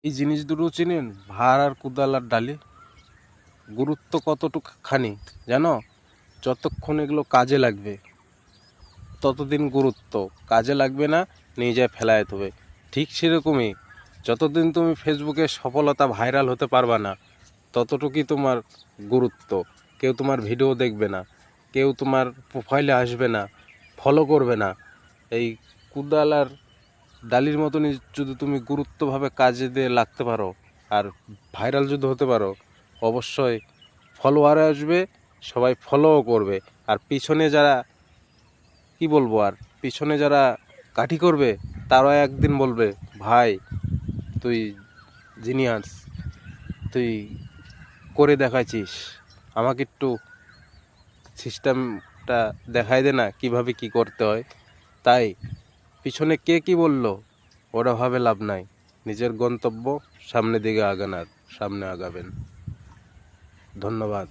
এই জিনিস দুটো চিনেন, ভার আর কুদাল আর ডালি? গুরুত্ব কতটুকু খানি জানো? যতক্ষণ এগুলো কাজে লাগবে ততদিন গুরুত্ব, কাজে লাগবে না নিয়ে যায় ফেলায় দেবে। ঠিক সেরকমই, যতদিন তুমি ফেসবুকে সফলতা ভাইরাল হতে পারবা না ততটুকুই তোমার গুরুত্ব। কেউ তোমার ভিডিও দেখবে না, কেউ তোমার প্রোফাইলে আসবে না, ফলো করবে না। এই কুদাল আর ডালির মতনই যদি তুমি গুরুত্বভাবে কাজে দিয়ে লাগতে পারো আর ভাইরাল যদি হতে পারো, অবশ্যই ফলোয়ার আসবে, সবাই ফলোও করবে। আর পিছনে যারা, কি বলবো, আর পিছনে যারা কাঠি করবে তারাও একদিন বলবে, ভাই তুই জিনিয়াস, তুই করে দেখাইছিস, আমাকে একটু সিস্টেমটা দেখাই দে না কিভাবে কি করতে হয়। তাই পিছনে কে কি বলল ওরা ভাবে লাভ নাই, নিজের গন্তব্য সামনের দিকে আগানোর, সামনে আগাবেন। ধন্যবাদ।